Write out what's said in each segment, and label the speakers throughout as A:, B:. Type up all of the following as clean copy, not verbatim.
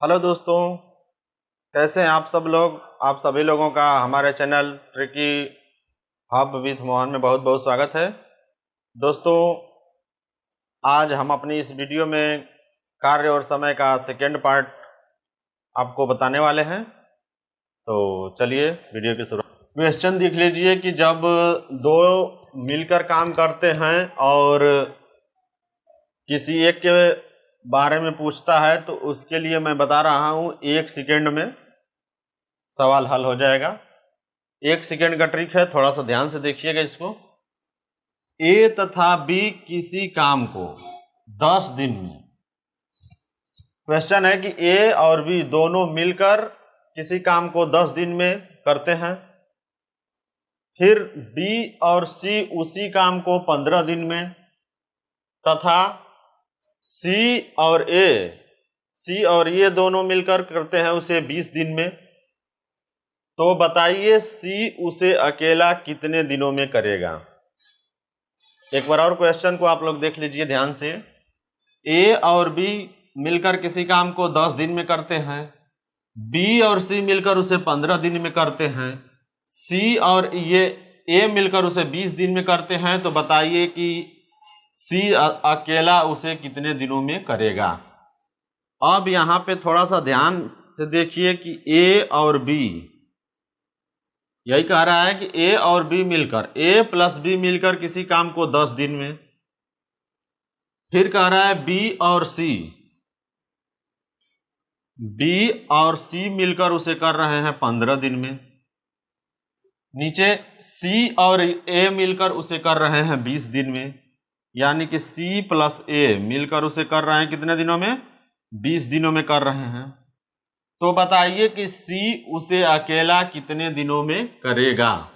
A: Hello दोस्तों, कैसे हैं आप सब लोग। आप सभी लोगों का हमारे channel tricky hub with Mohan में बहुत बहुत स्वागत है। दोस्तों, आज हम अपनी इस वीडियो में कार्य और समय का सेकेंड पार्ट आपको बताने वाले हैं। तो चलिए वीडियो की शुरुआत। क्वेश्चन देख लीजिए कि जब दो मिलकर काम करते हैं और किसी एक के बारे में पूछता है तो उसके लिए मैं बता रहा हूं 1 सेकेंड में सवाल हल हो जाएगा। 1 सेकेंड का ट्रिक है, थोड़ा सा ध्यान से देखिएगा इसको। ए तथा बी किसी काम को 10 दिन में, क्वेश्चन है कि ए और बी दोनों मिलकर किसी काम को 10 दिन में करते हैं। फिर बी और सी उसी काम को 15 दिन में, तथा सी और ये दोनों मिलकर करते हैं उसे 20 दिन में। तो बताइए सी उसे अकेला कितने दिनों में करेगा। एक बार और क्वेश्चन को आप लोग देख लीजिए ध्यान से। ए और बी मिलकर किसी काम को 10 दिन में करते हैं, बी और सी मिलकर उसे 15 दिन में करते हैं, सी और ये ए मिलकर उसे 20 दिन में करते हैं। तो बताइए कि सी अकेला उसे कितने दिनों में करेगा। अब यहां पे थोड़ा सा ध्यान से देखिए कि ए और बी, यही कह रहा है कि ए और बी मिलकर, ए प्लस बी मिलकर किसी काम को 10 दिन में। फिर कह रहा है बी और सी मिलकर उसे कर रहे हैं 15 दिन में। नीचे सी और ए मिलकर उसे कर रहे हैं 20 दिन में, यानी कि सी प्लस ए मिलकर उसे कर रहे हैं कितने दिनों में, 20 दिनों में कर रहे हैं। तो बताइए कि सी उसे अकेला कितने दिनों में करेगा।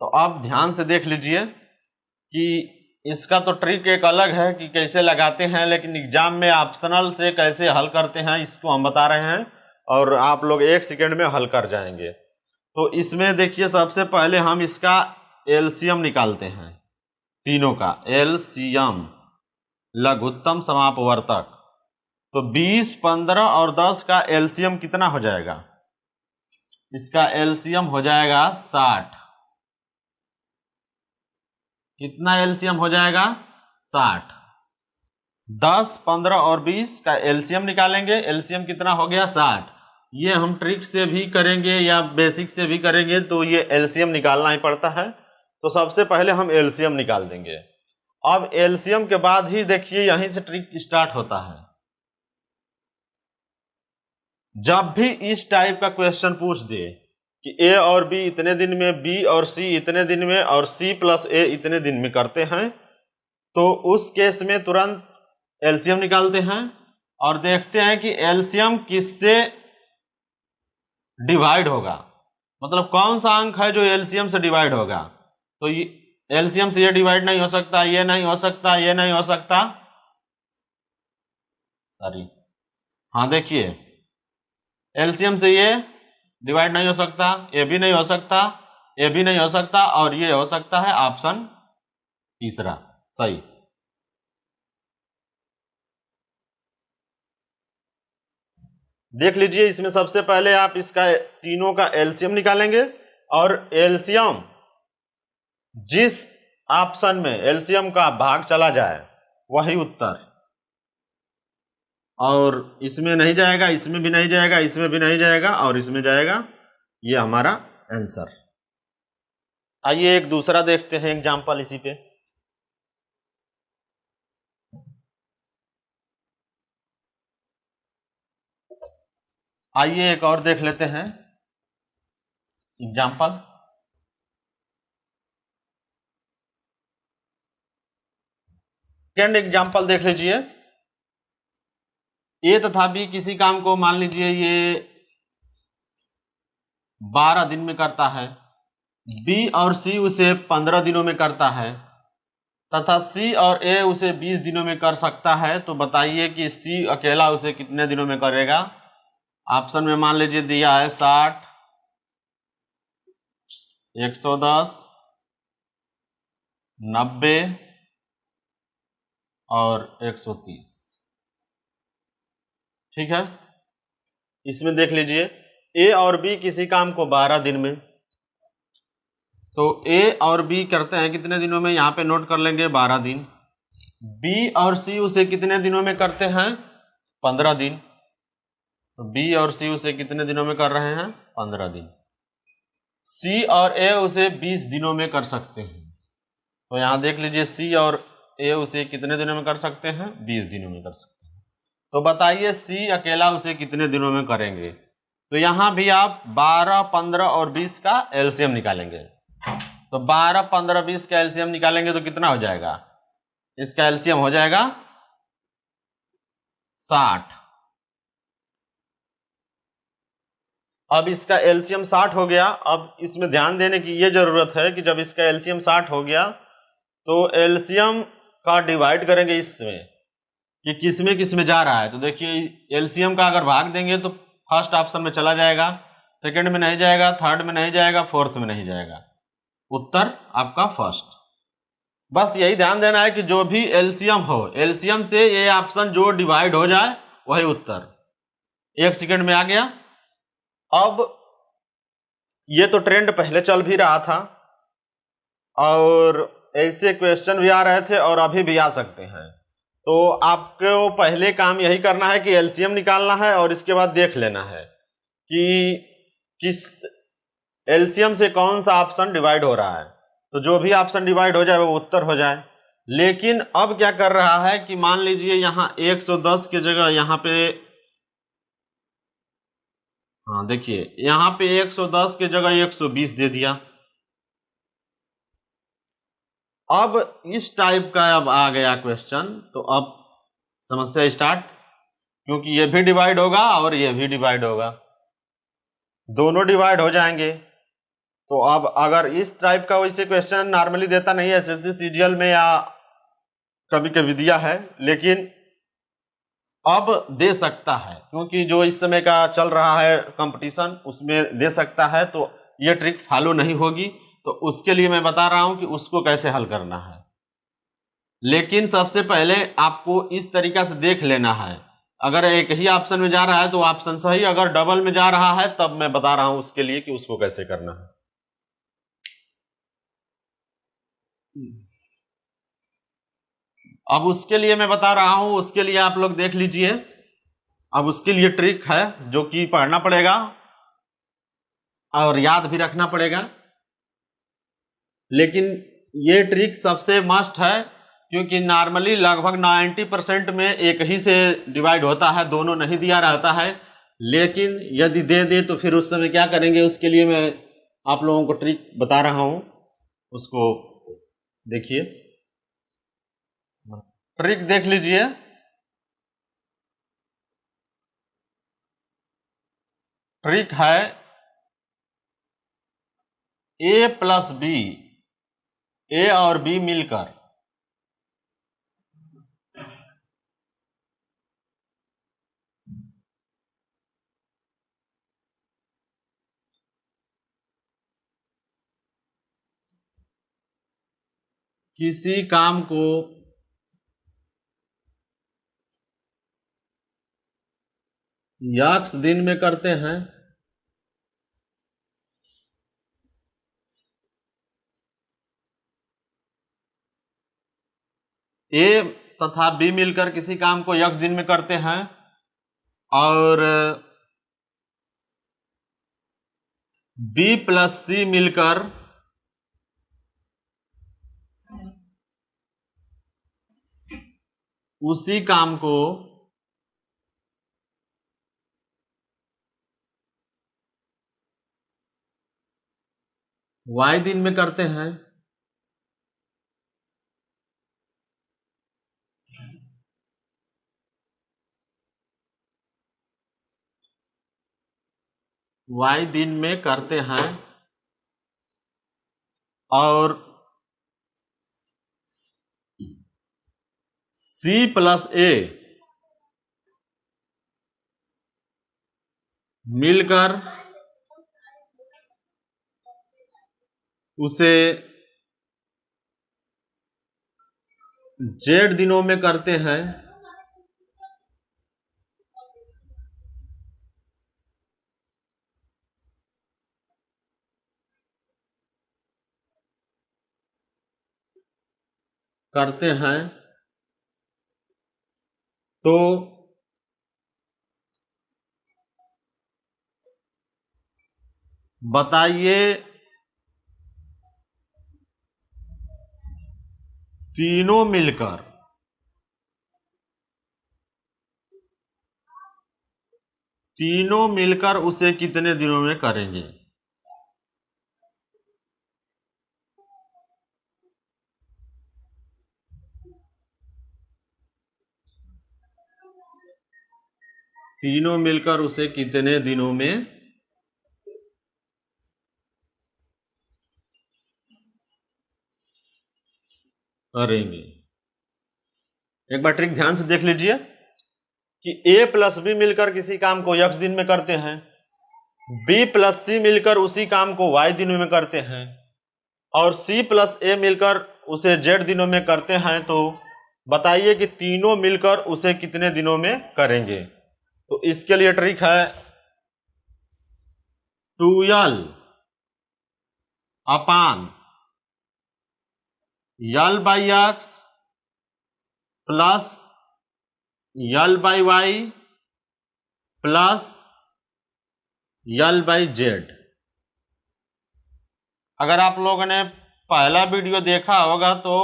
A: तो आप ध्यान से देख लीजिए कि इसका तो ट्रिक एक अलग है कि कैसे लगाते हैं, लेकिन एग्जाम में ऑप्शनल से कैसे हल करते हैं इसको हम बता रहे हैं और आप लोग 1 सेकेंड में हल कर जाएंगे। तो इसमें देखिए, सबसे पहले हम इसका एलसीएम निकालते हैं, तीनों का एलसीएम, लघुत्तम समापवर्तक। तो 20, 15 और 10 का एलसीएम कितना हो जाएगा। इसका एलसीएम हो जाएगा 60। कितना एलसीएम हो जाएगा, 60। 10, 15 और 20 का एलसीएम निकालेंगे। एलसीएम कितना हो गया, 60। ये हम ट्रिक से भी करेंगे या बेसिक से भी करेंगे तो ये एलसीएम निकालना ही पड़ता है। तो सबसे पहले हम एलसीएम निकाल देंगे। अब एलसीएम के बाद ही देखिए यहीं से ट्रिक स्टार्ट होता है। जब भी इस टाइप का क्वेश्चन पूछ दे कि ए और बी इतने दिन में, बी और सी इतने दिन में और सी प्लस ए इतने दिन में करते हैं, तो उस केस में तुरंत एलसीएम निकालते हैं और देखते हैं कि एलसीएम किससे डिवाइड होगा, मतलब कौन सा अंक है जो एलसीएम से डिवाइड होगा। तो ये एलसीएम से ये डिवाइड नहीं हो सकता, ये नहीं हो सकता, ये नहीं हो सकता, सॉरी, हाँ देखिए, एलसीएम से ये डिवाइड नहीं हो सकता, ये भी नहीं हो सकता, ये भी नहीं हो सकता, और ये हो सकता है ऑप्शन तीसरा सही। देख लीजिए, इसमें सबसे पहले आप इसका तीनों का एलसीएम निकालेंगे और एलसीएम जिस ऑप्शन में एलसीएम का भाग चला जाए वही उत्तर, और इसमें नहीं जाएगा, इसमें भी नहीं जाएगा, इसमें भी नहीं जाएगा और इसमें जाएगा, ये हमारा आंसर। आइए एक दूसरा देखते हैं एग्जांपल इसी पे। आइए एक और देख लेते हैं एग्जांपल। सेकेंड एग्जांपल देख लीजिए। ए तथा बी किसी काम को, मान लीजिए ये 12 दिन में करता है, बी और सी उसे 15 दिनों में करता है, तथा सी और ए उसे 20 दिनों में कर सकता है। तो बताइए कि सी अकेला उसे कितने दिनों में करेगा। ऑप्शन में मान लीजिए दिया है 60, 110, 90 और 130। ठीक है, इसमें देख लीजिए ए और बी किसी काम को 12 दिन में, तो ए और बी करते हैं कितने दिनों में, यहाँ पे नोट कर लेंगे 12 दिन। बी और सी उसे कितने दिनों में करते हैं, 15 दिन। तो बी और सी उसे कितने दिनों में कर रहे हैं, 15 दिन। सी और ए उसे 20 दिनों में कर सकते हैं। तो यहाँ देख लीजिए सी और ए उसे कितने दिनों में कर सकते हैं, 20 दिनों में कर सकते हैं। तो बताइए सी अकेला उसे कितने दिनों में करेंगे। तो यहाँ भी आप 12, 15 और 20 का एलसीएम निकालेंगे। तो 12, 15, 20 का एलसीएम निकालेंगे तो कितना हो जाएगा, इसका एलसीएम हो जाएगा 60। अब इसका एलसीएम 60 हो गया। अब इसमें ध्यान देने की ये जरूरत है कि जब इसका एलसीएम 60 हो गया तो एलसीएम का डिवाइड करेंगे इसमें कि किस में जा रहा है। तो देखिए एलसीएम का अगर भाग देंगे तो फर्स्ट ऑप्शन में चला जाएगा, सेकंड में नहीं जाएगा, थर्ड में नहीं जाएगा, फोर्थ में नहीं जाएगा। उत्तर आपका फर्स्ट। बस यही ध्यान देना है कि जो भी एलसीएम हो, एलसीएम से ये ऑप्शन जो डिवाइड हो जाए वही उत्तर। 1 सेकंड में आ गया। अब ये तो ट्रेंड पहले चल भी रहा था और ऐसे क्वेश्चन भी आ रहे थे और अभी भी आ सकते हैं। तो आपको पहले काम यही करना है कि एलसीएम निकालना है और इसके बाद देख लेना है कि किस एलसीएम से कौन सा ऑप्शन डिवाइड हो रहा है। तो जो भी ऑप्शन डिवाइड हो जाए वो उत्तर हो जाए। लेकिन अब क्या कर रहा है कि मान लीजिए यहाँ 110 की जगह यहाँ पे, हाँ देखिए यहाँ पे 110 की जगह 120 दे दिया। अब इस टाइप का अब आ गया क्वेश्चन, तो अब समस्या स्टार्ट, क्योंकि ये भी डिवाइड होगा और ये भी डिवाइड होगा, दोनों डिवाइड हो जाएंगे। तो अब अगर इस टाइप का वैसे क्वेश्चन नॉर्मली देता नहीं है एसएससी सीजीएल में या कभी कभी दिया है, लेकिन अब दे सकता है क्योंकि जो इस समय का चल रहा है कंपटीशन उसमें दे सकता है। तो ये ट्रिक फॉलो नहीं होगी, तो उसके लिए मैं बता रहा हूं कि उसको कैसे हल करना है। लेकिन सबसे पहले आपको इस तरीका से देख लेना है, अगर एक ही ऑप्शन में जा रहा है तो ऑप्शन सही, अगर डबल में जा रहा है तब मैं बता रहा हूं उसके लिए कि उसको कैसे करना है। अब उसके लिए मैं बता रहा हूं, उसके लिए आप लोग देख लीजिए। अब उसके लिए ट्रिक है जो कि पढ़ना पड़ेगा और याद भी रखना पड़ेगा। लेकिन ये ट्रिक सबसे मस्ट है क्योंकि नॉर्मली लगभग 90% में एक ही से डिवाइड होता है, दोनों नहीं दिया रहता है। लेकिन यदि दे दे तो फिर उस समय क्या करेंगे, उसके लिए मैं आप लोगों को ट्रिक बता रहा हूं, उसको देखिए। ट्रिक देख लीजिए। ट्रिक है ए प्लस बी, ए और बी मिलकर किसी काम को x दिन में करते हैं, ए तथा बी मिलकर किसी काम को x दिन में करते हैं और बी प्लस सी मिलकर उसी काम को y दिन में करते हैं। y दिन में करते हैं और c प्लस a मिलकर उसे z दिनों में करते हैं। करते हैं तो बताइए तीनों मिलकर उसे कितने दिनों में करेंगे। तीनों मिलकर उसे कितने दिनों में करेंगे। एक बार ट्रिक ध्यान से देख लीजिए कि a प्लस बी मिलकर किसी काम को x दिन में करते हैं, b प्लस सी मिलकर उसी काम को y दिनों में करते हैं, और c प्लस a मिलकर उसे z दिनों में करते हैं। तो बताइए कि तीनों मिलकर उसे कितने दिनों में करेंगे। तो इसके लिए ट्रिक है 2l upon l by x plus l by y plus l by z. अगर आप लोगों ने पहला वीडियो देखा होगा तो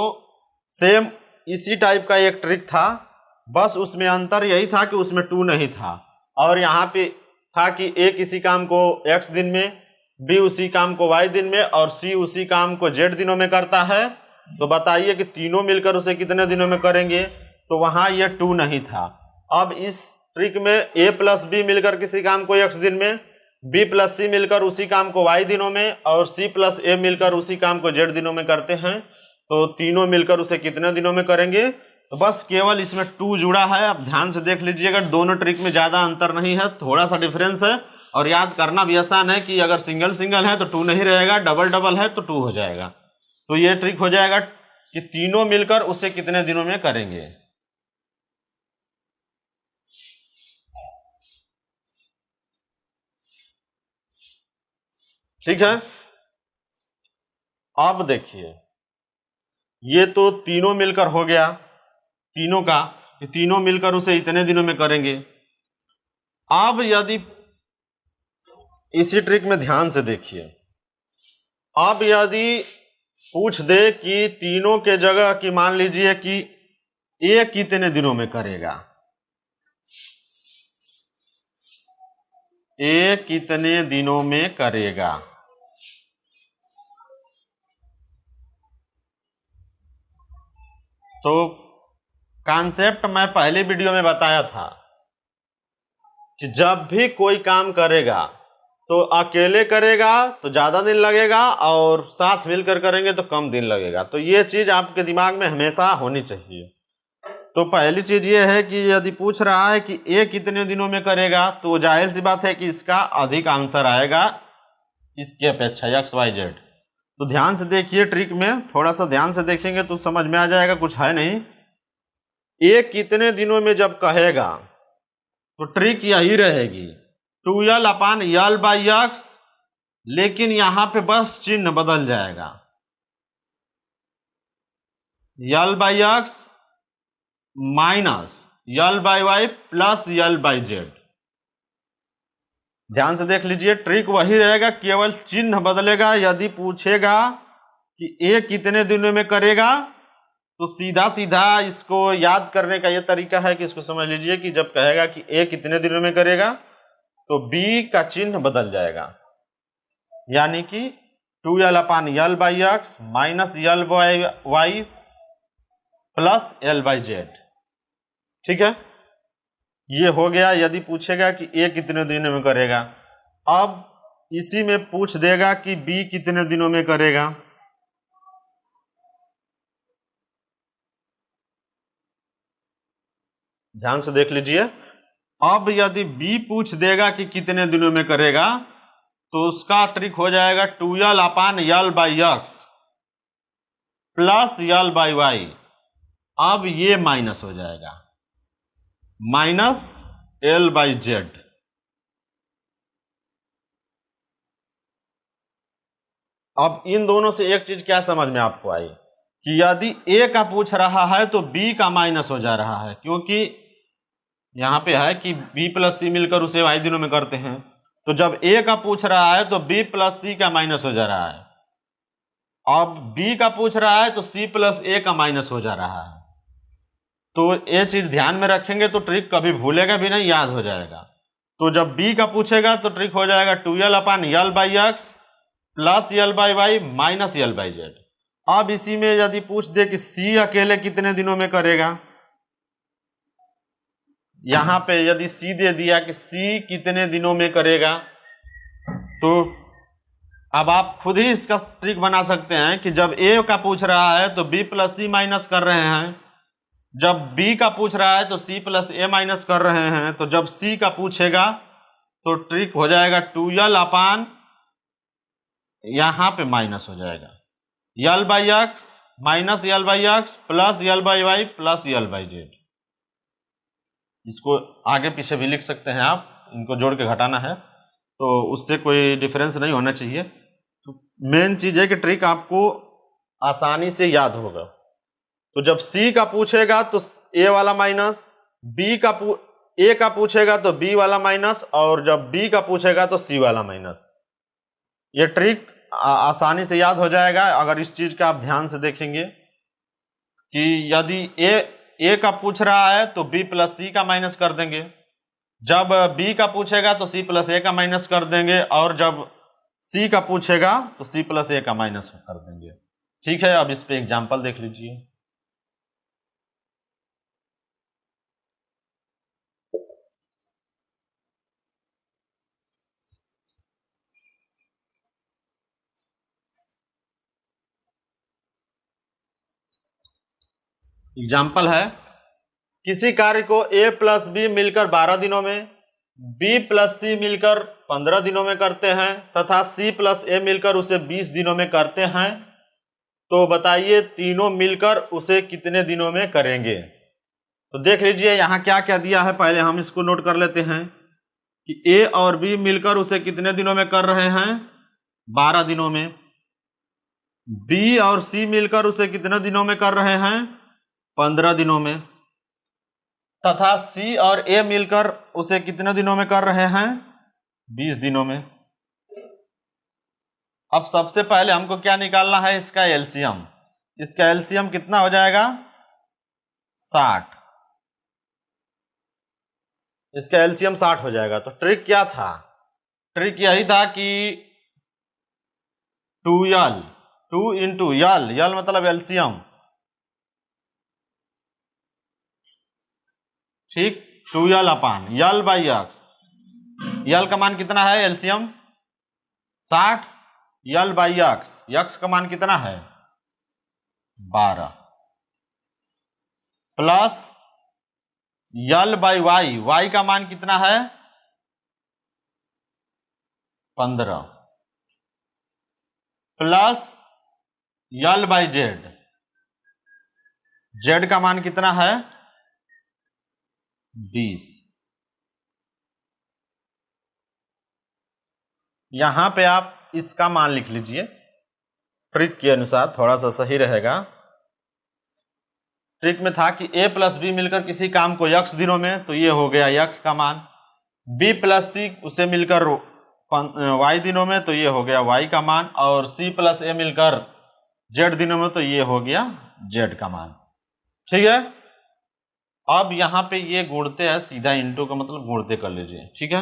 A: सेम इसी टाइप का एक ट्रिक था, बस उसमें अंतर यही था कि उसमें 2 नहीं था और यहाँ पे था कि a किसी काम को x दिन में, b उसी काम को y दिन में और c उसी काम को z दिनों में करता है। तो बताइए कि तीनों मिलकर उसे कितने दिनों में करेंगे। तो वहाँ ये 2 नहीं था। अब इस ट्रिक में a प्लस बी मिलकर किसी काम को x दिन में, b प्लस सी मिलकर उसी काम को y दिनों में और c प्लस a मिलकर उसी काम को z दिनों में करते हैं। तो तीनों मिलकर उसे कितने दिनों में करेंगे। तो बस केवल इसमें 2 जुड़ा है। अब ध्यान से देख लीजिएगा, दोनों ट्रिक में ज़्यादा अंतर नहीं है, थोड़ा सा डिफरेंस है और याद करना भी आसान है कि अगर सिंगल सिंगल है तो 2 नहीं रहेगा, डबल डबल है तो 2 हो जाएगा। तो ये ट्रिक हो जाएगा कि तीनों मिलकर उसे कितने दिनों में करेंगे। ठीक है, अब देखिए ये तो तीनों मिलकर हो गया, तीनों का, तीनों मिलकर उसे इतने दिनों में करेंगे। अब यदि इसी ट्रिक में ध्यान से देखिए, अब यदि पूछ दे कि तीनों के जगह की मान लीजिए कि a कितने दिनों में करेगा, a कितने दिनों में करेगा। तो कॉन्सेप्ट मैं पहले वीडियो में बताया था कि जब भी कोई काम करेगा तो अकेले करेगा तो ज़्यादा दिन लगेगा और साथ मिलकर करेंगे तो कम दिन लगेगा। तो ये चीज़ आपके दिमाग में हमेशा होनी चाहिए। तो पहली चीज़ ये है कि यदि पूछ रहा है कि ए कितने दिनों में करेगा तो जाहिर सी बात है कि इसका अधिक आंसर आएगा इसके अपेक्षा एक्स वाई जेड। तो ध्यान से देखिए, ट्रिक में थोड़ा सा ध्यान से देखेंगे तो समझ में आ जाएगा, कुछ है नहीं। ए कितने दिनों में जब कहेगा तो ट्रिक यही रहेगी 2l upon l by x, लेकिन यहां पे बस चिन्ह बदल जाएगा, l by x minus l by y plus l by z. ध्यान से देख लीजिए, ट्रिक वही रहेगा, केवल चिन्ह बदलेगा। यदि पूछेगा कि ए कितने दिनों में करेगा तो सीधा सीधा इसको याद करने का ये तरीका है कि इसको समझ लीजिए कि जब कहेगा कि ए कितने दिनों में करेगा तो बी का चिन्ह बदल जाएगा, यानी कि 2l upon l by x minus l by y plus l by z. ठीक है, ये हो गया यदि पूछेगा कि ए कितने दिनों में करेगा। अब इसी में पूछ देगा कि बी कितने दिनों में करेगा। ध्यान से देख लीजिए, अब यदि बी पूछ देगा कि कितने दिनों में करेगा तो उसका ट्रिक हो जाएगा 2l upon l by x plus l by y. अब ये माइनस हो जाएगा, माइनस एल बाई जेड। अब इन दोनों से एक चीज क्या समझ में आपको आई कि यदि ए का पूछ रहा है तो बी का माइनस हो जा रहा है, क्योंकि यहाँ पे है कि बी प्लस सी मिलकर उसे वाई दिनों में करते हैं। तो जब ए का पूछ रहा है तो बी प्लस सी का माइनस हो जा रहा है, अब बी का पूछ रहा है तो सी प्लस ए का माइनस हो जा रहा है। तो ये चीज ध्यान में रखेंगे तो ट्रिक कभी भूलेगा भी नहीं, याद हो जाएगा। तो जब बी का पूछेगा तो ट्रिक हो जाएगा 2l/l/x plus l/y minus l/z। अब इसी में यदि पूछ दे कि सी अकेले कितने दिनों में करेगा, यहां पे यदि सी दे दिया कि सी कितने दिनों में करेगा, तो अब आप खुद ही इसका ट्रिक बना सकते हैं कि जब ए का पूछ रहा है तो बी प्लस सी माइनस कर रहे हैं, जब बी का पूछ रहा है तो सी प्लस ए माइनस कर रहे हैं, तो जब सी का पूछेगा तो ट्रिक हो जाएगा 2l/ यहां पे माइनस हो जाएगा l/x minus l/x plus l/y plus l/z। इसको आगे पीछे भी लिख सकते हैं आप, इनको जोड़ के घटाना है तो उससे कोई डिफरेंस नहीं होना चाहिए। तो मेन चीज है कि ट्रिक आपको आसानी से याद होगा। तो जब सी का पूछेगा तो ए वाला माइनस, ए का पूछेगा तो बी वाला माइनस, और जब बी का पूछेगा तो सी वाला माइनस। ये ट्रिक आसानी से याद हो जाएगा अगर इस चीज का आप ध्यान से देखेंगे कि यदि ए का पूछ रहा है तो बी प्लस सी का माइनस कर देंगे, जब बी का पूछेगा तो सी प्लस ए का माइनस कर देंगे, और जब सी का पूछेगा तो सी प्लस ए का माइनस कर देंगे। ठीक है, अब इस पे एग्जांपल देख लीजिए। एग्जाम्पल है, किसी कार्य को ए प्लस बी मिलकर 12 दिनों में, बी प्लस सी मिलकर 15 दिनों में करते हैं तथा सी प्लस ए मिलकर उसे 20 दिनों में करते हैं, तो बताइए तीनों मिलकर उसे कितने दिनों में करेंगे। तो देख लीजिए यहाँ क्या क्या दिया है, पहले हम इसको नोट कर लेते हैं कि ए और बी मिलकर उसे कितने दिनों में कर रहे हैं, 12 दिनों में। बी और सी मिलकर उसे कितने दिनों में कर रहे हैं, 15 दिनों में। तथा सी और ए मिलकर उसे कितने दिनों में कर रहे हैं, 20 दिनों में। अब सबसे पहले हमको क्या निकालना है, इसका एलसीएम। इसका एलसीएम कितना हो जाएगा, 60। इसका एलसीएम 60 हो जाएगा। तो ट्रिक क्या था, ट्रिक यही था कि 2l 2 इंटू यल मतलब एलसीएम, ठीक, 2l/l/x। यल का मान कितना है, एलसीएम 60, l/x, x का मान कितना है 12, प्लस l/y, y का मान कितना है 15, प्लस l/z, z का मान कितना है 20। यहां पे आप इसका मान लिख लीजिए, ट्रिक के अनुसार थोड़ा सा सही रहेगा। ट्रिक में था कि a प्लस बी मिलकर किसी काम को x दिनों में, तो ये हो गया x का मान। b प्लस सी उसे मिलकर y दिनों में, तो ये हो गया y का मान। और c प्लस a मिलकर z दिनों में, तो ये हो गया z का मान। ठीक है, अब यहां पे ये गुणते हैं, सीधा इंटू का मतलब गुणते कर लीजिए। ठीक है,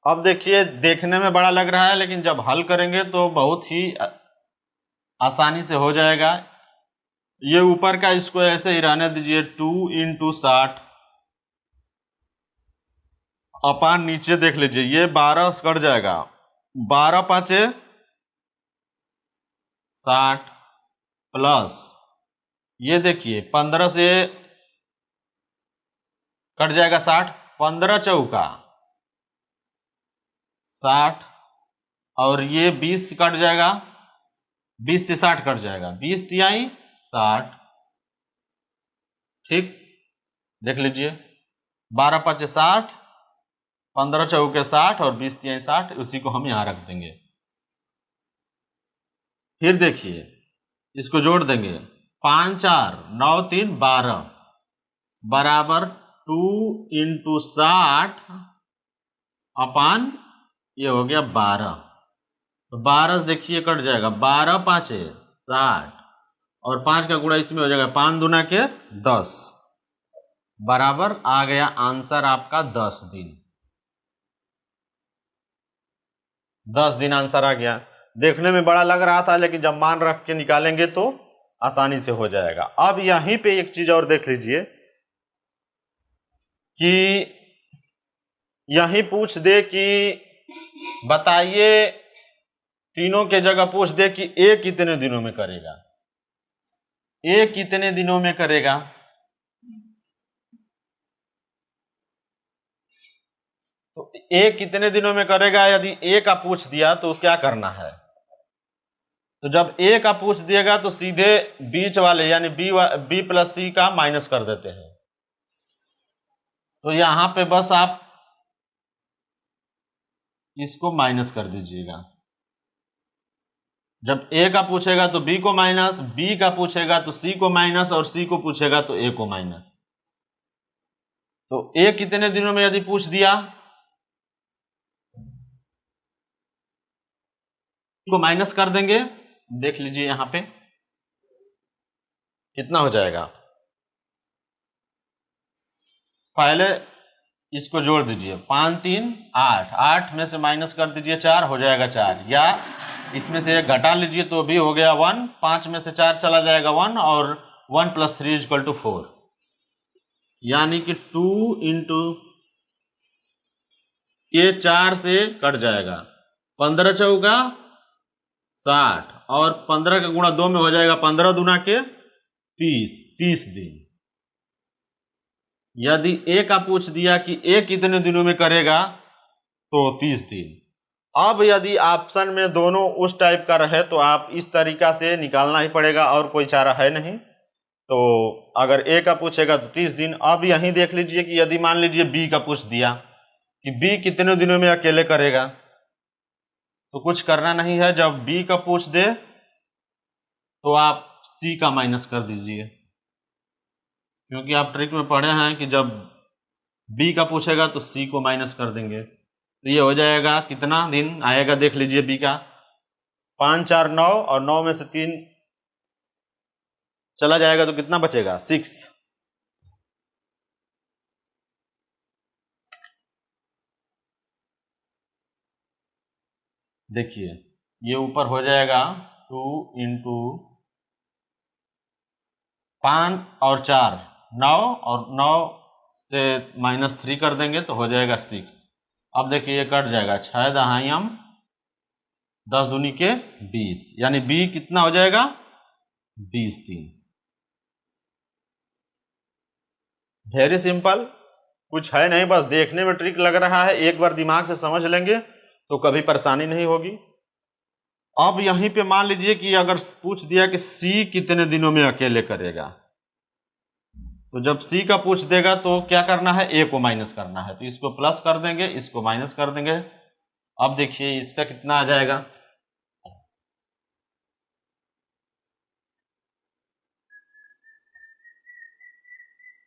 A: अब देखिए देखने में बड़ा लग रहा है, लेकिन जब हल करेंगे तो बहुत ही आसानी से हो जाएगा। ये ऊपर का इसको ऐसे ही रहने दीजिए, 2 इंटू 60 अपान नीचे देख लीजिए, ये 12 कट जाएगा, 12 पाँचे 60, प्लस ये देखिए 15 से कट जाएगा 60, 15 चौका 60, और ये 20 कट जाएगा, 20 से 60 कट जाएगा, 20 तिहाई 60। ठीक, देख लीजिए 12 पाँचे 60, 15 चौके 60 और 20 तिहाई 60, उसी को हम यहां रख देंगे। फिर देखिए इसको जोड़ देंगे, 5 4 9 3 12 बराबर 2 इंटू 60 अपान ये हो गया 12। तो 12 से देखिए कट जाएगा, 12 5 60 और 5 का गुणा इसमें हो जाएगा, 5 दूना के 10 बराबर आ गया आंसर आपका 10 दिन। 10 दिन आंसर आ गया। देखने में बड़ा लग रहा था, लेकिन जब मान रख के निकालेंगे तो आसानी से हो जाएगा। अब यहीं पे एक चीज और देख लीजिए कि यहीं पूछ दे कि बताइए, तीनों के जगह पूछ दे कि ए कितने दिनों में करेगा, ए कितने दिनों में करेगा। तो ए कितने दिनों में करेगा, यदि ए का पूछ दिया तो क्या करना है। तो जब ए का पूछ दिएगा तो सीधे बीच वाले यानी बी प्लस सी का माइनस कर देते हैं। तो यहां पे बस आप इसको माइनस कर दीजिएगा। जब ए का पूछेगा तो बी को माइनस, बी का पूछेगा तो सी को माइनस और सी को पूछेगा तो ए को माइनस। तो ए कितने दिनों में यदि पूछ दिया को माइनस कर देंगे। देख लीजिए यहां पे कितना हो जाएगा। पहले इसको जोड़ दीजिए, 5 3 8, 8 में से माइनस कर दीजिए 4 हो जाएगा 4, या इसमें से एक घटा लीजिए तो भी हो गया 1, 5 में से 4 चला जाएगा 1 और 1 + 3 = 4, यानी कि 2 इंटू ये 4 से कट जाएगा, 15 चौका 60 और 15 का गुणा 2 में हो जाएगा, 15 दूना के 30 दिन। यदि ए का पूछ दिया कि ए कितने दिनों में करेगा तो 30 दिन। अब यदि ऑप्शन में दोनों उस टाइप का रहे तो आप इस तरीका से निकालना ही पड़ेगा, और कोई चारा है नहीं। तो अगर ए का पूछेगा तो 30 दिन। अब यहीं देख लीजिए कि यदि मान लीजिए बी का पूछ दिया कि बी कितने दिनों में अकेले करेगा, तो कुछ करना नहीं है। जब बी का पूछ दे तो आप सी का माइनस कर दीजिए, क्योंकि आप ट्रिक में पढ़े हैं कि जब बी का पूछेगा तो सी को माइनस कर देंगे। तो ये हो जाएगा, कितना दिन आएगा देख लीजिए बी का, 5 4 9 और 9 में से 3 चला जाएगा तो कितना बचेगा, 6। देखिए ये ऊपर हो जाएगा 2 इंटू 5 और 4 9 और 9 से -3 कर देंगे तो हो जाएगा 6। अब देखिए ये कट जाएगा, 6 दहाइम 10 दूनी के 20, यानी बी कितना हो जाएगा, 20 दिन। वेरी सिंपल, कुछ है नहीं, बस देखने में ट्रिक लग रहा है, एक बार दिमाग से समझ लेंगे तो कभी परेशानी नहीं होगी। अब यहीं पे मान लीजिए कि अगर पूछ दिया कि सी कितने दिनों में अकेले करेगा, तो जब सी का पूछ देगा तो क्या करना है, ए को माइनस करना है। तो इसको प्लस कर देंगे, इसको माइनस कर देंगे। अब देखिए इसका कितना आ जाएगा,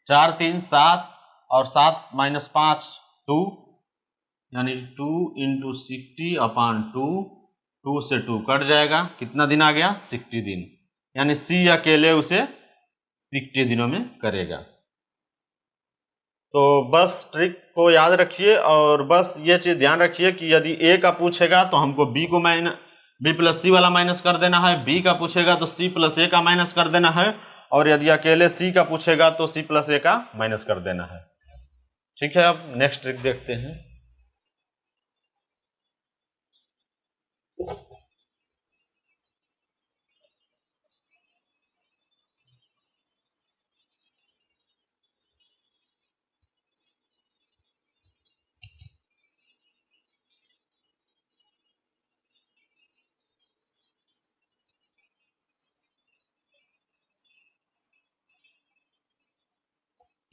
A: 4 3 7 और 7 - 5 2, यानी 2 इंटू 60 अपान 2, 2 से 2 कट जाएगा, कितना दिन आ गया, 60 दिन। यानी सी अकेले उसे 60 दिनों में करेगा। तो बस ट्रिक को याद रखिए, और बस ये चीज ध्यान रखिए कि यदि ए का पूछेगा तो हमको बी प्लस सी वाला माइनस कर देना है, बी का पूछेगा तो सी प्लस ए का माइनस कर देना है, और यदि अकेले सी का पूछेगा तो सी प्लस ए का माइनस कर देना है। ठीक है, अब नेक्स्ट ट्रिक देखते हैं।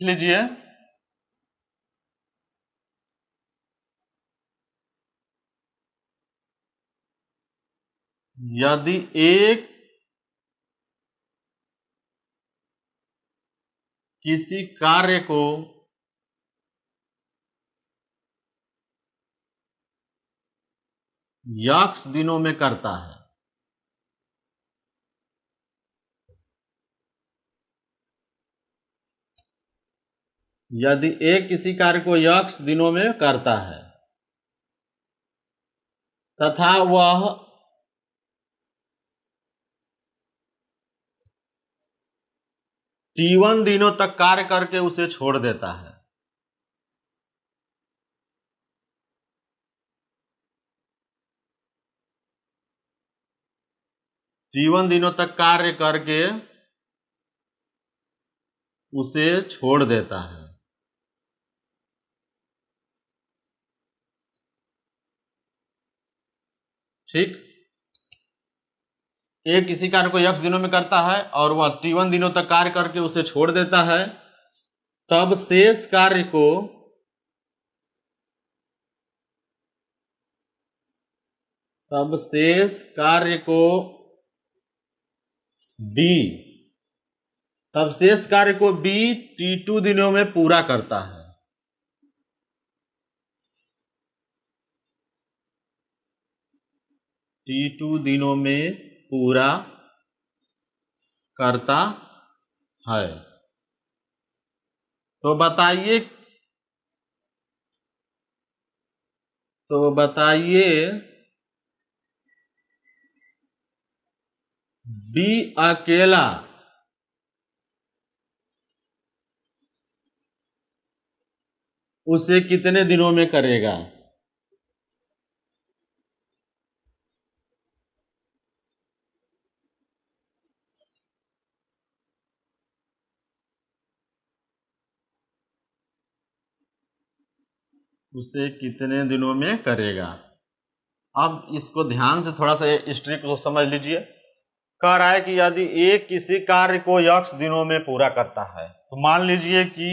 A: लीजिए यदि एक किसी कार्य को x दिनों में करता है, यदि एक किसी कार्य को x दिनों में करता है तथा वह T1 दिनों तक कार्य करके उसे छोड़ देता है, T1 दिनों तक कार्य करके उसे छोड़ देता है, ठीक। एक किसी कार्य को x दिनों में करता है और वह T1 दिनों तक कार्य करके उसे छोड़ देता है, तब शेष कार्य को B T2 दिनों में पूरा करता है, T2 दिनों में पूरा करता है। तो बताइए B अकेला उसे कितने दिनों में करेगा? उसे कितने दिनों में करेगा? अब इसको ध्यान से थोड़ा सा इस ट्रिक को समझ लीजिए। कह रहा है कि यदि एक किसी कार्य को x दिनों में पूरा करता है, तो मान लीजिए कि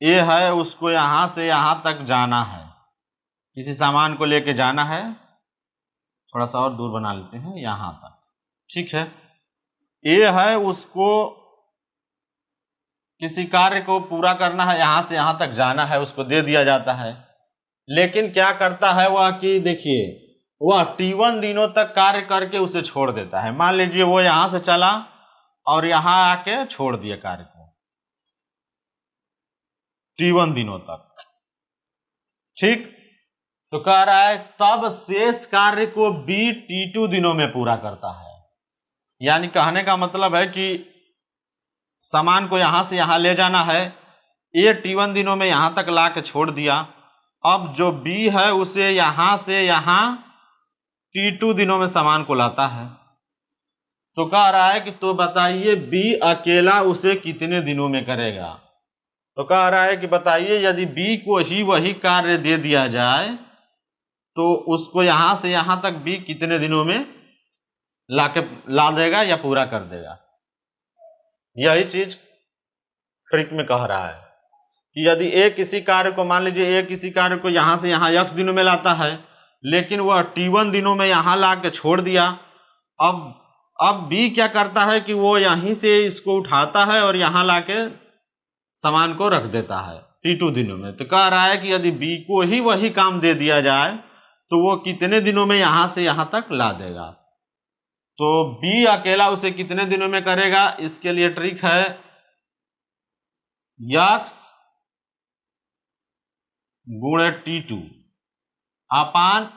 A: A है, उसको यहां से यहां तक जाना है, किसी सामान को लेके जाना है, थोड़ा सा और दूर बना लेते हैं, यहां तक, ठीक है। A है, उसको किसी कार्य को पूरा करना है, यहां से यहां तक जाना है, उसको दे दिया जाता है। लेकिन क्या करता है वह कि देखिए, वह T1 दिनों तक कार्य करके उसे छोड़ देता है। मान लीजिए वो यहां से चला और यहां आके छोड़ दिया कार्य को T1 दिनों तक, ठीक। तो कह रहा है तब शेष कार्य को B T2 दिनों में पूरा करता है। यानी कहने का मतलब है कि सामान को यहां से यहां ले जाना है, A T1 दिनों में यहां तक ला के छोड़ दिया। अब जो B है उसे यहां से यहां T2 दिनों में सामान को लाता है। तो कह रहा है कि तो बताइए B अकेला उसे कितने दिनों में करेगा? तो कह रहा है कि बताइए यदि B को ही वही कार्य दे दिया जाए तो उसको यहां से यहां तक B कितने दिनों में ला देगा या पूरा कर देगा? यही चीज ट्रिक में कह रहा है कि यदि एक किसी कार्य को, मान लीजिए एक किसी कार्य को यहां से यहां x दिनों में लाता है, लेकिन वह T1 दिनों में यहां ला के छोड़ दिया। अब B क्या करता है कि वो यहीं से इसको उठाता है और यहां ला के सामान को रख देता है T2 दिनों में। तो कह रहा है कि यदि B को ही वही काम दे दिया जाए तो वो कितने दिनों में यहां से यहां तक ला देगा? तो B अकेला उसे कितने दिनों में करेगा? इसके लिए ट्रिक है x गुणे T2 अपान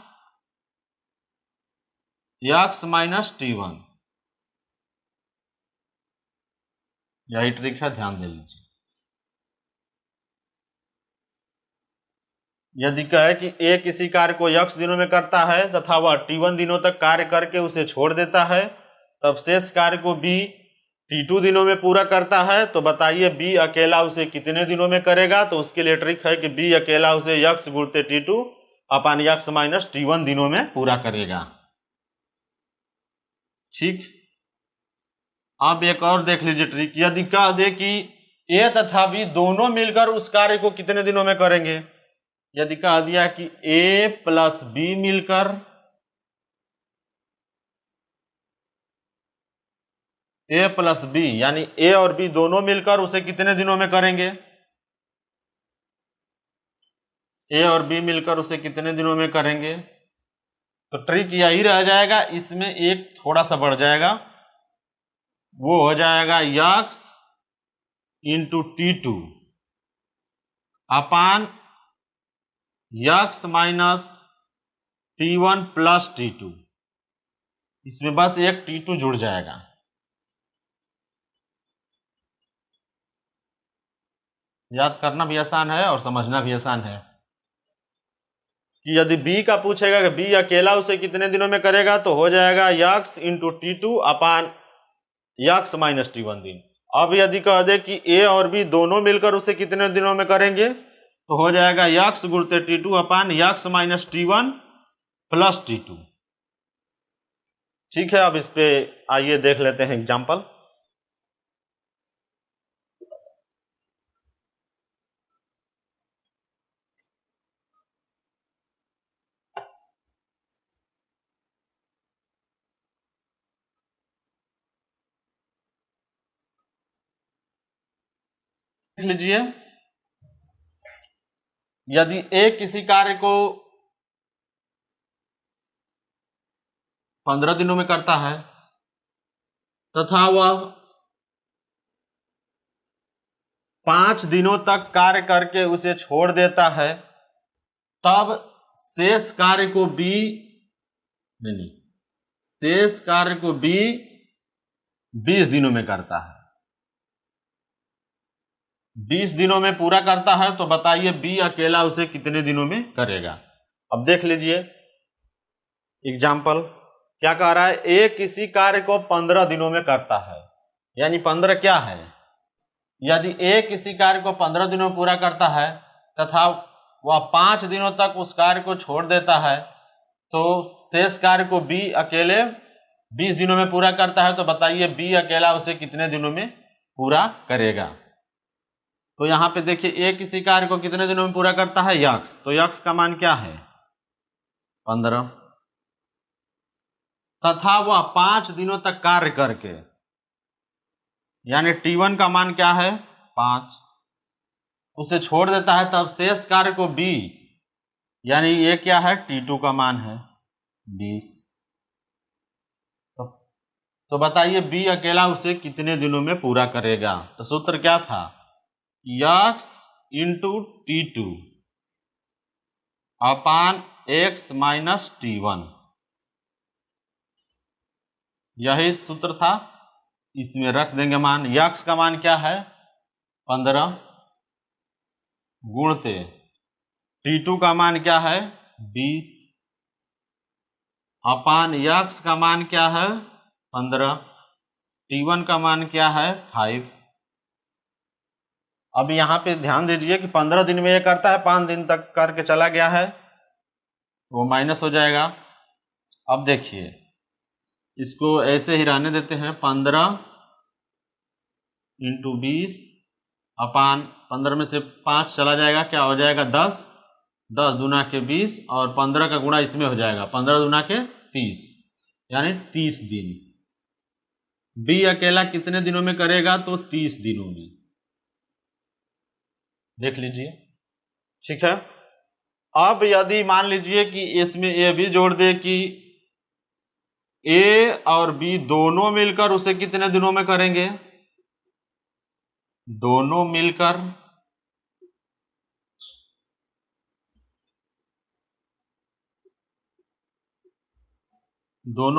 A: x माइनस T1। यही ट्रिक है, ध्यान दे लीजिए। यदि कहे कि A किसी कार्य को x दिनों में करता है तथा वह T1 दिनों तक कार्य करके उसे छोड़ देता है, तब शेष कार्य को B T2 दिनों में पूरा करता है। तो बताइए B अकेला उसे कितने दिनों में करेगा? तो उसके लिए ट्रिक है कि B अकेला उसे x गुणते T2 अपान x माइनस T1 दिनों में पूरा करेगा, ठीक। अब एक और देख लीजिए ट्रिक। यदि कह दे कि A तथा B दोनों मिलकर उस कार्य को कितने दिनों में करेंगे? यदि कह दिया कि A प्लस B मिलकर ए प्लस बी, यानी ए और बी दोनों मिलकर उसे कितने दिनों में करेंगे? ए और बी मिलकर उसे कितने दिनों में करेंगे? तो ट्रिक यही रह जाएगा, इसमें एक थोड़ा सा बढ़ जाएगा, वो हो जाएगा x into T2 upon x minus T1 plus T2। इसमें बस एक T2 जुड़ जाएगा। याद करना भी आसान है और समझना भी आसान है कि यदि b का पूछेगा कि b अकेला उसे कितने दिनों में करेगा, तो हो जाएगा x into T2 upon x minus T1 दिन। अब यदि कह दे कि a और b दोनों मिलकर उसे कितने दिनों में करेंगे, तो हो जाएगा यक्स गुणते T2 upon x minus T1 plus T2। ठीक है, अब इस पे आइए देख लेते हैं एग्जाम्पल। देख लीजिए, यदि a किसी कार्य को 15 दिनों में करता है तथा वह 5 दिनों तक कार्य करके उसे छोड़ देता है, तब शेष कार्य को शेष कार्य को b 20 दिनों में करता है। 20 दिनों में पूरा करता है, तो बताइए b अकेला उसे कितने दिनों में करेगा? अब देख लीजिए एग्जाम्पल क्या कह रहा है, a किसी कार्य को 15 दिनों में करता है, यानी 15 क्या है? यदि a किसी कार्य को 15 दिनों में पूरा करता है तथा वह 5 दिनों तक उस कार्य को छोड़ देता है, तो शेष कार्य को b अकेले 20 दिनों में पूरा करता है, तो बताइए b अकेला उसे कितने दिनों में पूरा करेगा? तो यहां पे देखिए a किसी कार्य को कितने दिनों में पूरा करता है? यक्स। तो यक्स का मान क्या है? 15। तथा वह 5 दिनों तक कार्य करके, यानी T1 का मान क्या है? 5, उसे छोड़ देता है, तब शेष कार्य को b, यानी ये क्या है? T2 का मान है 20। तो बताइए b अकेला उसे कितने दिनों में पूरा करेगा? तो सूत्र क्या था? यक्स इंटू T2 अपान x माइनस T1, यही सूत्र था। इसमें रख देंगे मान। यक्स का मान क्या है? 15 गुणते T2 का मान क्या है? 20 अपान यक्स का मान क्या है? 15, T1 का मान क्या है? 5। अब यहां पे ध्यान दीजिए कि 15 दिन में ये करता है, 5 दिन तक करके चला गया है, वो माइनस हो जाएगा। अब देखिए इसको ऐसे ही रहने देते हैं, 15 इंटू 20 अपान 15 में से 5 चला जाएगा, क्या हो जाएगा? 10, 10 दूना के 20 और 15 का गुणा इसमें हो जाएगा, 15 दूना के 30, यानी 30 दिन। b अकेला कितने दिनों में करेगा? तो 30 दिनों में। देख लीजिए, ठीक है। अब यदि मान लीजिए कि इसमें ये भी जोड़ दे कि a और b दोनों मिलकर उसे कितने दिनों में करेंगे? दोनों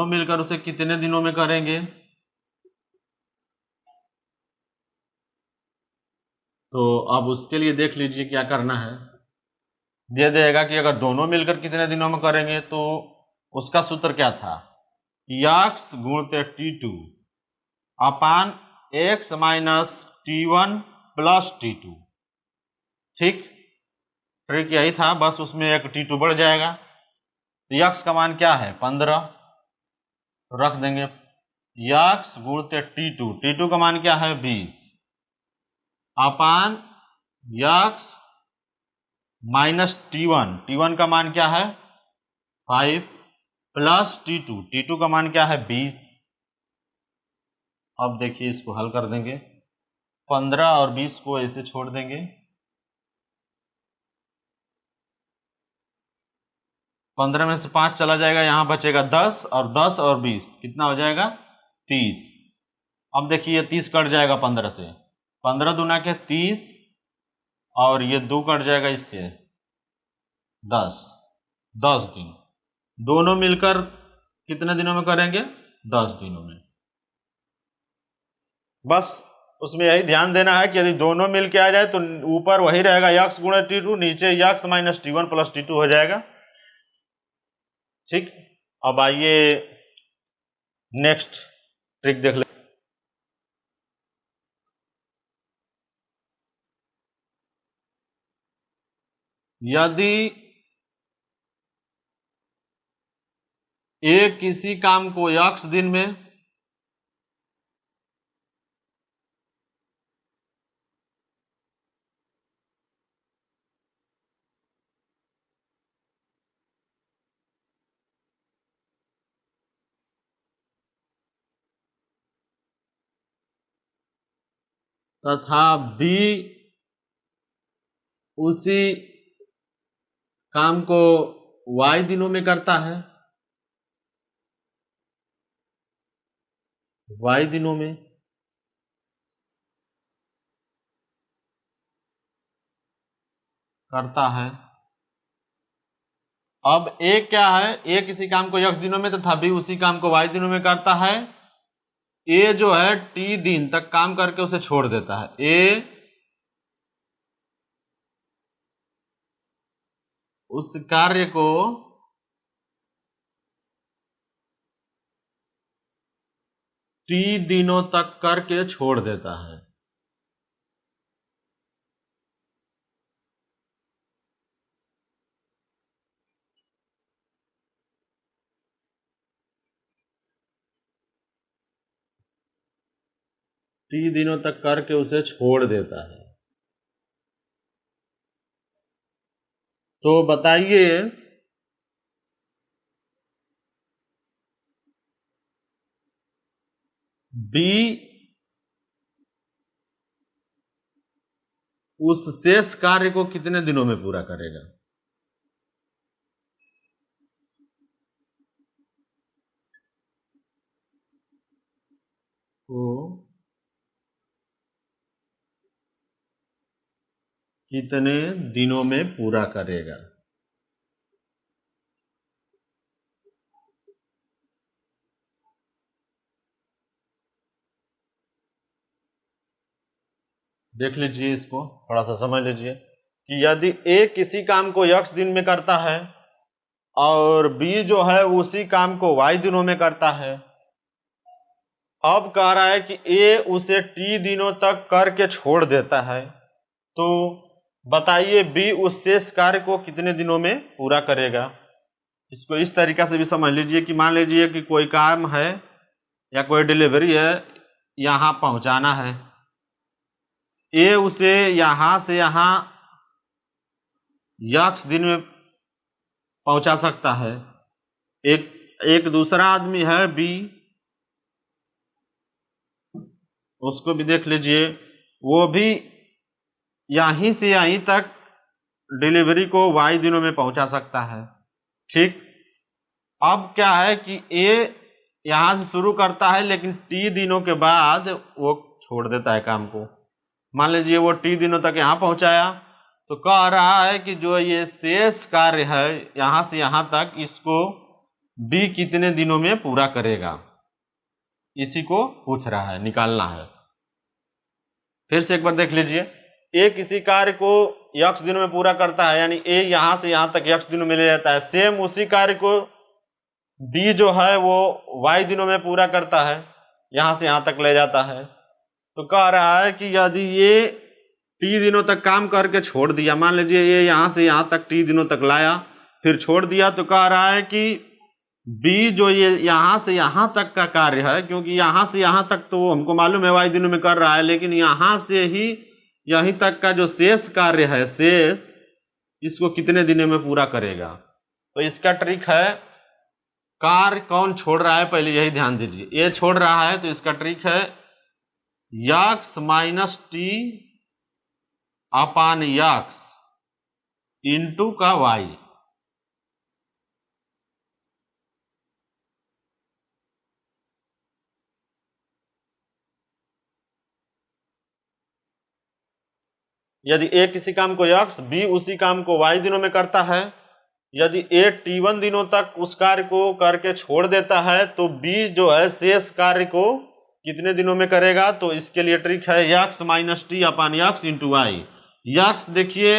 A: मिलकर उसे कितने दिनों में करेंगे? तो अब उसके लिए देख लीजिए क्या करना है। दे देगा कि अगर दोनों मिलकर कितने दिनों में करेंगे, तो उसका सूत्र क्या था? यक्स गुणते T2 अपान x minus T1 plus T2। ठीक, ट्रिक यही था, बस उसमें एक T2 बढ़ जाएगा। तो यक्स का मान क्या है? 15, तो रख देंगे यक्स गुणते T2, T2 का मान क्या है? 20 अपान यक्स माइनस T1, T1 का मान क्या है? 5 प्लस T2, T2 का मान क्या है? 20। अब देखिए इसको हल कर देंगे, 15 और 20 को ऐसे छोड़ देंगे, 15 में से 5 चला जाएगा, यहाँ बचेगा 10 और 10 और 20 कितना हो जाएगा 30। अब देखिए 30 कट जाएगा 15 से, 15 दूना के 30 और ये 2 कट जाएगा इससे 10, 10 दिन। दोनों मिलकर कितने दिनों में करेंगे 10 दिनों में। बस उसमें यही ध्यान देना है कि यदि दोनों मिल के आ जाए तो ऊपर वही रहेगा यक्स गुणे T2, नीचे x minus T1 plus T2 हो जाएगा। ठीक, अब आइए नेक्स्ट ट्रिक देख ले। यदि ए किसी काम को x दिन में तथा B उसी काम को y दिनों में करता है, y दिनों में करता है। अब A क्या है, A किसी काम को x दिनों में तथा B उसी काम को y दिनों में करता है। A जो है T दिन तक काम करके उसे छोड़ देता है। A उस कार्य को T दिनों तक करके छोड़ देता है। T दिनों तक करके उसे छोड़ देता है। तो बताइए B उस शेष कार्य को कितने दिनों में पूरा करेगा। तो कितने दिनों में पूरा करेगा। देख लीजिए, इसको थोड़ा सा समझ लीजिए कि यदि A किसी काम को x दिन में करता है और B जो है उसी काम को y दिनों में करता है। अब कह रहा है कि A उसे T दिनों तक करके छोड़ देता है। तो बताइए B उस शेष कार्य को कितने दिनों में पूरा करेगा। इसको इस तरीका से भी समझ लीजिए कि मान लीजिए कि कोई काम है या कोई डिलीवरी है, यहाँ पहुँचाना है। A उसे यहाँ से यहाँ x दिन में पहुँचा सकता है। एक दूसरा आदमी है B, उसको भी देख लीजिए, वो भी यहीं से यहीं तक डिलीवरी को y दिनों में पहुँचा सकता है। ठीक, अब क्या है कि A यहाँ से शुरू करता है लेकिन T दिनों के बाद वो छोड़ देता है काम को। मान लीजिए वो T दिनों तक यहाँ पहुँचाया, तो कह रहा है कि जो ये शेष कार्य है यहाँ से यहाँ तक, इसको B कितने दिनों में पूरा करेगा, इसी को पूछ रहा है, निकालना है। फिर से एक बार देख लीजिए, A किसी कार्य को x दिनों में पूरा करता है, यानी A यहाँ से यहाँ तक x दिनों में ले जाता है। सेम उसी कार्य को B जो है वो y दिनों में पूरा करता है, यहाँ से यहाँ तक ले जाता है। तो कह रहा है कि यदि ये T दिनों तक काम करके छोड़ दिया, मान लीजिए ये यहाँ से यहाँ तक T दिनों तक लाया फिर छोड़ दिया, तो कह रहा है कि B जो ये यहाँ से यहाँ तक का कार्य है, क्योंकि यहाँ से यहाँ तक तो हमको मालूम है y दिनों में कर रहा है, लेकिन यहाँ से ही यहीं तक का जो शेष कार्य है, शेष, इसको कितने दिनों में पूरा करेगा। तो इसका ट्रिक है, कार्य कौन छोड़ रहा है पहले यही ध्यान दीजिए। ये छोड़ रहा है तो इसका ट्रिक है x minus T upon x into का वाई। यदि ए किसी काम को यक्स, बी उसी काम को वाई दिनों में करता है, यदि ए टी1 दिनों तक उस कार्य को करके छोड़ देता है तो बी जो है शेष कार्य को कितने दिनों में करेगा। तो इसके लिए ट्रिक है x minus T upon x into Y. X देखिए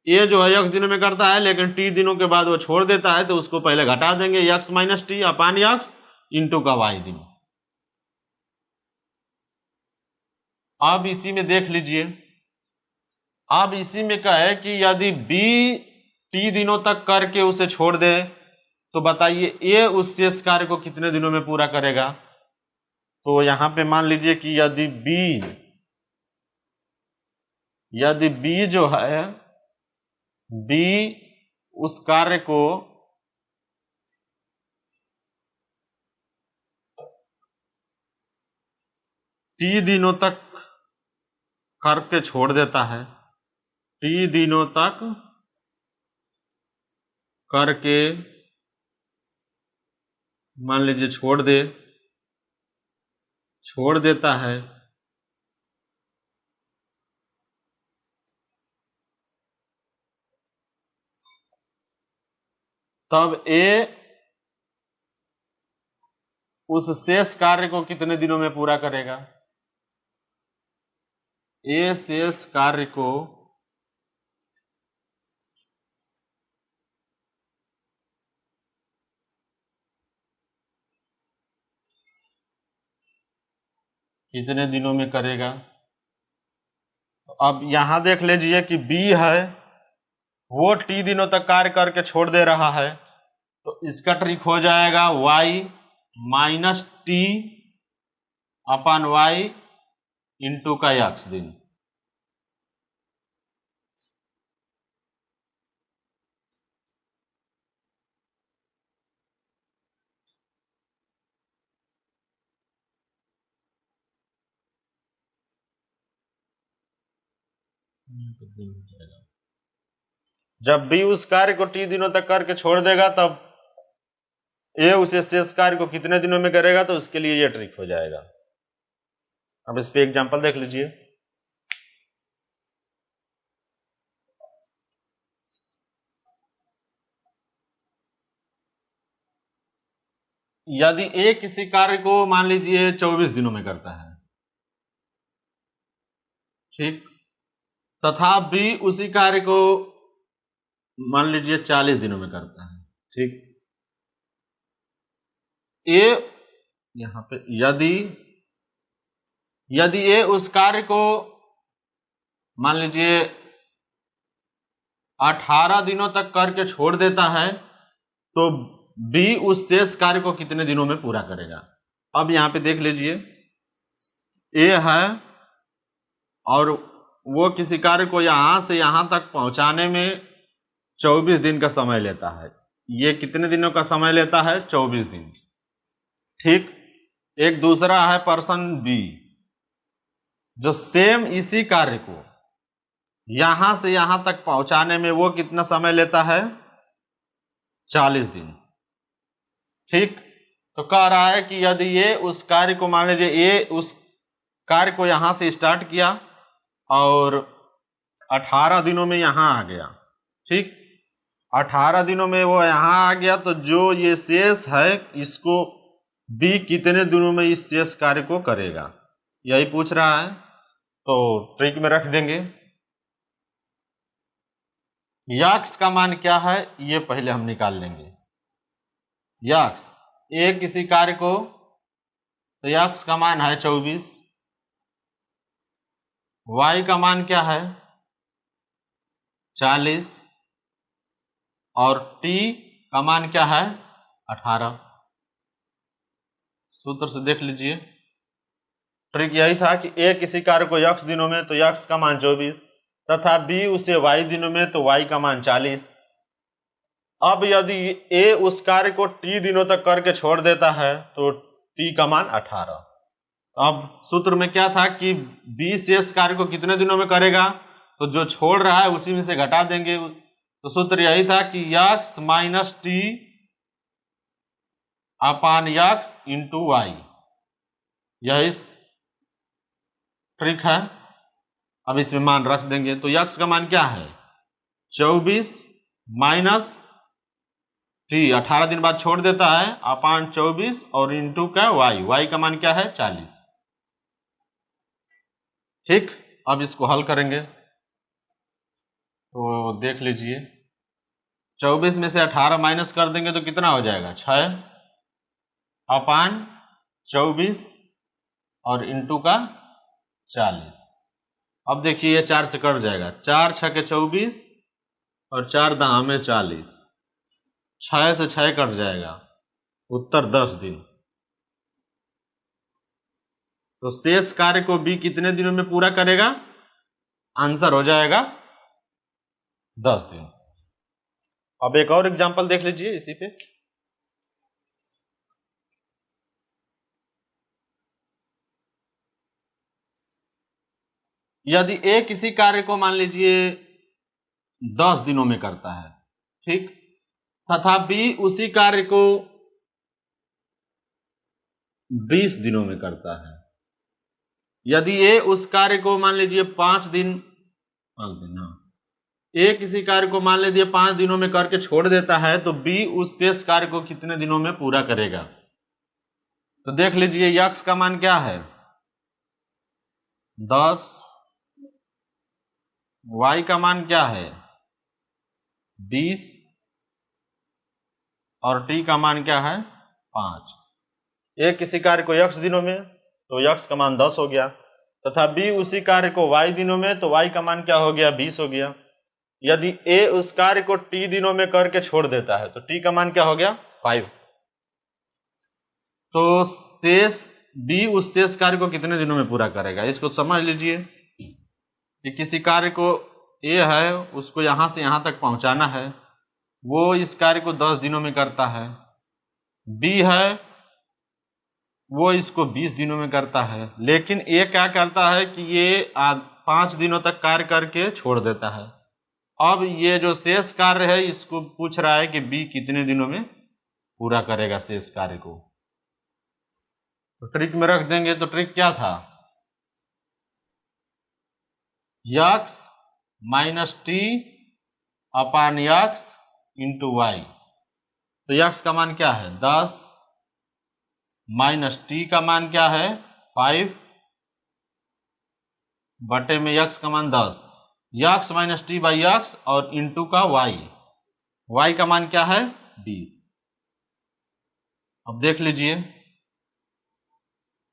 A: ए जो है यक्स दिनों में करता है लेकिन टी दिनों के बाद वो छोड़ देता है तो उसको पहले घटा देंगे, x minus T upon x into का वाई दिन। अब इसी में देख लीजिए, अब इसी में कहे कि यदि बी टी दिनों तक करके उसे छोड़ दे तो बताइए ए उस शेष कार्य को कितने दिनों में पूरा करेगा। तो यहां पे मान लीजिए कि यदि बी जो है, बी उस कार्य को टी दिनों तक करके छोड़ देता है, टी दिनों तक करके मान लीजिए छोड़ देता है, तब ए उस शेष कार्य को कितने दिनों में पूरा करेगा। ए शेष कार्य को कितने दिनों में करेगा। अब यहां देख लीजिए कि बी है वो टी दिनों तक कार्य करके छोड़ दे रहा है तो इसका ट्रिक हो जाएगा Y minus T upon y into का यक्स दिन। जब बी उस कार्य को टी दिनों तक करके छोड़ देगा तब ए उसे शेष कार्य को कितने दिनों में करेगा, तो उसके लिए ये ट्रिक हो जाएगा। अब इस पे एग्जांपल देख लीजिए। यदि ए किसी कार्य को मान लीजिए 24 दिनों में करता है, ठीक, तथा बी उसी कार्य को मान लीजिए 40 दिनों में करता है, ठीक। ए यहां पे यदि ए उस कार्य को मान लीजिए 18 दिनों तक करके छोड़ देता है तो बी उस शेष कार्य को कितने दिनों में पूरा करेगा। अब यहां पे देख लीजिए ए है और वो किसी कार्य को यहां से यहां तक पहुंचाने में 24 दिन का समय लेता है। ये कितने दिनों का समय लेता है, 24 दिन, ठीक। एक दूसरा है पर्सन बी जो सेम इसी कार्य को यहां से यहां तक पहुंचाने में वो कितना समय लेता है, 40 दिन, ठीक। तो कह रहा है कि यदि ये उस कार्य को मान लीजिए ये उस कार्य को यहां से स्टार्ट किया और 18 दिनों में यहां आ गया, ठीक, 18 दिनों में वो यहां आ गया तो जो ये शेष है इसको बी कितने दिनों में इस शेष कार्य को करेगा, यही पूछ रहा है। तो ट्रिक में रख देंगे यक्स का मान क्या है ये पहले हम निकाल लेंगे। यक्स ए किसी कार्य को, तो यक्स का मान है 24, वाई का मान क्या है 40 और टी का मान क्या है 18। सूत्र से देख लीजिए, ट्रिक यही था कि ए किसी कार्य को यक्स दिनों में तो यक्स का मान 24 तथा बी उसे वाई दिनों में तो वाई का मान 40। अब यदि ए उस कार्य को टी दिनों तक करके छोड़ देता है तो टी का मान 18। अब सूत्र में क्या था कि बी शेष कार्य को कितने दिनों में करेगा, तो जो छोड़ रहा है उसी में से घटा देंगे। तो सूत्र यही था कि x minus T upon x into Y, यही ट्रिक है। अब इसमें मान रख देंगे, तो x का मान क्या है 24 माइनस टी, 18 दिन बाद छोड़ देता है, अपान 24 और इंटू का y का मान क्या है 40। ठीक, अब इसको हल करेंगे तो देख लीजिए, 24 में से 18 माइनस कर देंगे तो कितना हो जाएगा 6 अपान 24 और इंटू का 40। अब देखिए ये 4 से कट जाएगा, 4 6 के 24 और 4 दाम में 40, 6 से 6 कट जाएगा, उत्तर 10 दिन। तो शेष कार्य को बी कितने दिनों में पूरा करेगा, आंसर हो जाएगा 10 दिन। अब एक और एग्जांपल देख लीजिए इसी पे। यदि ए किसी कार्य को मान लीजिए 10 दिनों में करता है, ठीक, तथा बी उसी कार्य को 20 दिनों में करता है। यदि ए उस कार्य को मान लीजिए 5 दिन, हाँ, ए किसी कार्य को मान लीजिए 5 दिनों में करके छोड़ देता है, तो बी उस शेष कार्य को कितने दिनों में पूरा करेगा। तो देख लीजिए x का मान क्या है 10, y का मान क्या है 20 और t का मान क्या है 5। ए किसी कार्य को x दिनों में, तो x का मान 10 हो गया, तथा b उसी कार्य को y दिनों में, तो y का मान क्या हो गया 20 हो गया। यदि a उस कार्य को t दिनों में करके छोड़ देता है, तो t का मान क्या हो गया 5। तो शेष b उस शेष कार्य को कितने दिनों में पूरा करेगा, इसको समझ लीजिए कि किसी कार्य को a है, उसको यहां से यहां तक पहुंचाना है, वो इस कार्य को 10 दिनों में करता है। b है, वो इसको 20 दिनों में करता है, लेकिन ये क्या करता है कि ये 5 दिनों तक कार्य करके छोड़ देता है। अब ये जो शेष कार्य है इसको पूछ रहा है कि बी कितने दिनों में पूरा करेगा शेष कार्य को। तो ट्रिक में रख देंगे, तो ट्रिक क्या था x minus T upon x into Y. तो x का मान क्या है 10 माइनस टी का मान क्या है 5 बटे में x का मान 10, x minus T by x और इंटू का y का मान क्या है 20। अब देख लीजिए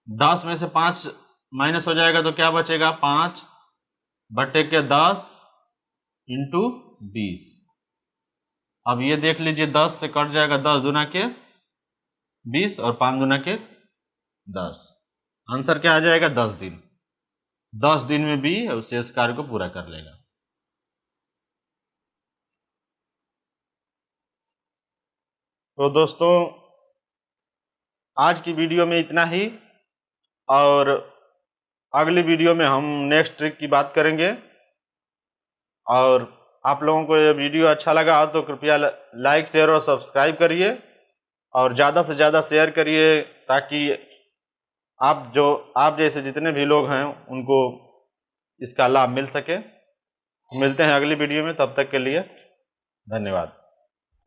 A: 10 में से 5 माइनस हो जाएगा तो क्या बचेगा 5 बटे के 10 इंटू 20। अब ये देख लीजिए 10 से कट जाएगा, 10 दूना के 20 और 5 दूना के 10, आंसर क्या आ जाएगा 10 दिन। 10 दिन में भी उस शेष कार्य को पूरा कर लेगा। तो दोस्तों आज की वीडियो में इतना ही, और अगली वीडियो में हम नेक्स्ट ट्रिक की बात करेंगे। और आप लोगों को ये वीडियो अच्छा लगा हो तो कृपया लाइक शेयर और सब्सक्राइब करिए, और ज़्यादा से ज़्यादा शेयर करिए, ताकि आप जैसे जितने भी लोग हैं उनको इसका लाभ मिल सके। मिलते हैं अगली वीडियो में, तब तक के लिए धन्यवाद।